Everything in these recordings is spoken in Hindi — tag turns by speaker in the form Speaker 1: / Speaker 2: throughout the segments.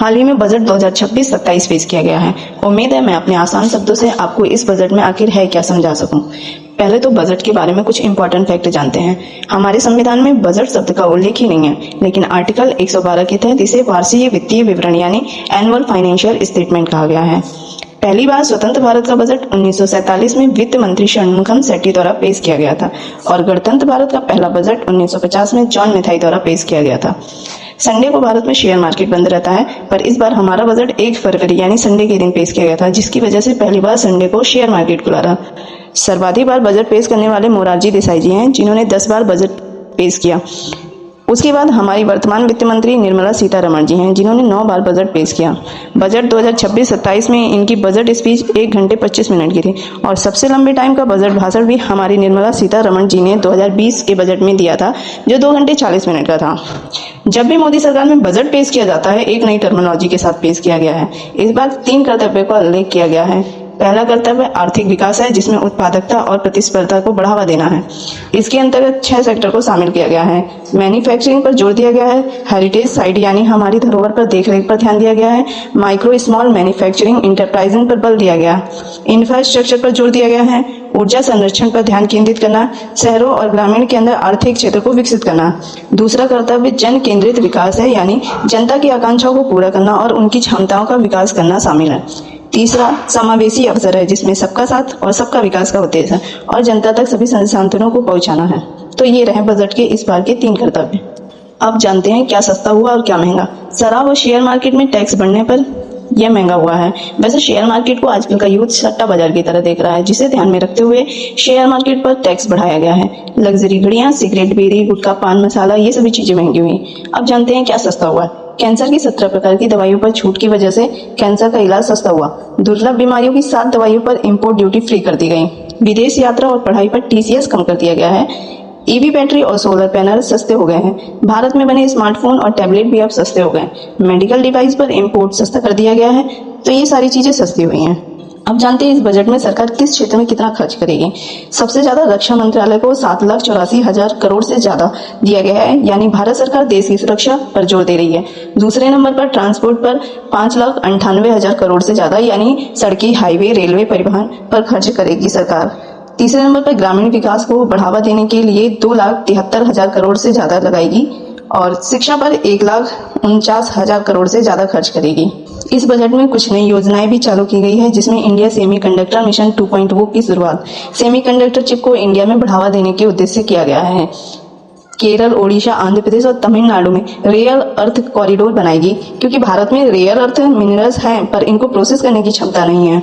Speaker 1: हाल ही में बजट 2026-27 पेश किया गया है। उम्मीद है मैं अपने आसान शब्दों से आपको इस बजट में आखिर है क्या समझा सकूं। पहले तो बजट के बारे में कुछ इंपॉर्टेंट फैक्ट जानते हैं। हमारे संविधान में बजट शब्द का उल्लेख ही नहीं है, लेकिन आर्टिकल 112 के तहत इसे वार्षिक वित्तीय विवरण यानी एनुअल फाइनेंशियल स्टेटमेंट कहा गया है। पहली बार स्वतंत्र भारत का बजट 1947 में वित्त मंत्री षणमुगम सेट्टी द्वारा पेश किया गया था और गणतंत्र भारत का पहला बजट 1950 में जॉन मेथाई द्वारा पेश किया गया था। संडे को भारत में शेयर मार्केट बंद रहता है, पर इस बार हमारा बजट 1 फरवरी यानी संडे के दिन पेश किया गया था, जिसकी वजह से पहली बार संडे को शेयर मार्केट खुला रहा। सर्वाधिक बार बजट पेश करने वाले मोरारजी देसाई जी हैं, जिन्होंने 10 बार बजट पेश किया। उसके बाद हमारी वर्तमान वित्त मंत्री निर्मला सीतारमण जी हैं, जिन्होंने 9 बार बजट पेश किया। बजट 2026-27 में इनकी बजट स्पीच 1 घंटे 25 मिनट की थी और सबसे लंबे टाइम का बजट भाषण भी हमारी निर्मला सीतारमण जी ने 2020 के बजट में दिया था, जो 2 घंटे 40 मिनट का था। जब भी मोदी सरकार में बजट पेश किया जाता है, एक नई टर्मिनोलॉजी के साथ पेश किया गया है। इस बार 3 कर्तव्यों का उल्लेख किया गया है। पहला कर्तव्य आर्थिक विकास है, जिसमें उत्पादकता और प्रतिस्पर्धा को बढ़ावा देना है। इसके अंतर्गत 6 सेक्टर को शामिल किया गया है। मैन्युफैक्चरिंग पर जोर दिया गया है, हेरिटेज साइट यानी हमारी धरोहर पर देखरेख पर ध्यान दिया गया है, माइक्रो स्मॉल मैन्युफैक्चरिंग इंटरप्राइजिंग पर बल दिया गया, इंफ्रास्ट्रक्चर पर जोर दिया गया है, ऊर्जा संरक्षण पर ध्यान केंद्रित करना, शहरों और ग्रामीण के अंदर आर्थिक क्षेत्र को विकसित करना। दूसरा कर्तव्य जन केंद्रित विकास है, यानी जनता की आकांक्षाओं को पूरा करना और उनकी क्षमताओं का विकास करना शामिल है। तीसरा समावेशी अवसर है, जिसमें सबका साथ और सबका विकास का उद्देश्य है और जनता तक सभी संसाधनों को पहुंचाना है। तो ये रहे बजट के इस बार के 3 कर्तव्य। अब जानते हैं क्या सस्ता हुआ और क्या महंगा। शराब और शेयर मार्केट में टैक्स बढ़ने पर यह महंगा हुआ है। वैसे शेयर मार्केट को आजकल का यूथ सट्टा बाजार की तरह देख रहा है, जिसे ध्यान में रखते हुए शेयर मार्केट पर टैक्स बढ़ाया गया है। लग्जरी घड़ियां, सिगरेट, बीड़ी, गुटखा, पान मसाला, ये सभी चीजें महंगी हुई। अब जानते हैं क्या सस्ता हुआ है। कैंसर की 17 प्रकार की दवाइयों पर छूट की वजह से कैंसर का इलाज सस्ता हुआ। दुर्लभ बीमारियों की 7 दवाइयों पर इंपोर्ट ड्यूटी फ्री कर दी गई। विदेश यात्रा और पढ़ाई पर TCS कम कर दिया गया है। EV बैटरी और सोलर पैनल सस्ते हो गए हैं। भारत में बने स्मार्टफोन और टैबलेट भी अब सस्ते हो गए। मेडिकल डिवाइस पर इंपोर्ट सस्ता कर दिया गया है। तो ये सारी चीजें सस्ती हुई हैं। अब जानते हैं इस बजट में सरकार किस क्षेत्र में कितना खर्च करेगी। सबसे ज्यादा रक्षा मंत्रालय को 7,84,000 करोड़ से ज्यादा दिया गया है, यानी भारत सरकार देश की सुरक्षा पर जोर दे रही है। दूसरे नंबर पर ट्रांसपोर्ट पर 5,98,000 करोड़ से ज्यादा, यानी सड़कें, हाईवे, रेलवे, परिवहन पर खर्च करेगी सरकार। तीसरे नंबर पर ग्रामीण विकास को बढ़ावा देने के लिए 2,73,000 करोड़ से ज्यादा लगाएगी और शिक्षा पर 1,49,000 करोड़ से ज्यादा खर्च करेगी। इस बजट में कुछ नई योजनाएं भी चालू की गई है, जिसमें इंडिया सेमीकंडक्टर मिशन 2.0 की शुरुआत सेमीकंडक्टर चिप को इंडिया में बढ़ावा देने के उद्देश्य से किया गया है। केरल, ओडिशा, आंध्र प्रदेश और तमिलनाडु में रेयर अर्थ कॉरिडोर बनाएगी, क्योंकि भारत में रेयर अर्थ मिनरल्स हैं, पर इनको प्रोसेस करने की क्षमता नहीं है।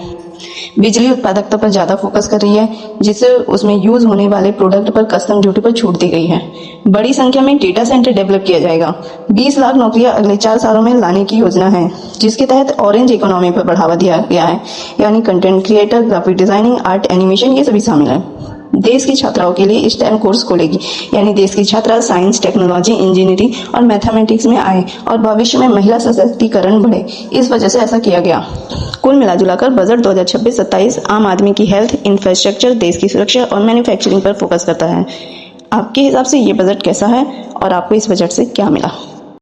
Speaker 1: बिजली उत्पादकता पर ज्यादा फोकस कर रही है, जिससे उसमें यूज होने वाले प्रोडक्ट पर कस्टम ड्यूटी पर छूट दी गई है। बड़ी संख्या में डेटा सेंटर डेवलप किया जाएगा। 20 लाख नौकरियां अगले 4 सालों में लाने की योजना है, जिसके तहत ऑरेंज इकोनॉमी पर बढ़ावा दिया गया है, यानी content creator, graphic designing, art, animation, ये सभी शामिल है। देश की छात्राओं के लिए स्टेम कोर्स खोलेगी, यानी देश की छात्रा साइंस, टेक्नोलॉजी, इंजीनियरिंग और मैथमेटिक्स में आए और भविष्य में महिला सशक्तिकरण बढ़े। इस वजह से ऐसा किया गया। कुल मिलाजुलाकर बजट 2026-27 आम आदमी की हेल्थ, इंफ्रास्ट्रक्चर, देश की सुरक्षा और मैन्युफैक्चरिंग पर फोकस करता है। आपके हिसाब से ये बजट कैसा है और आपको इस बजट से क्या मिला?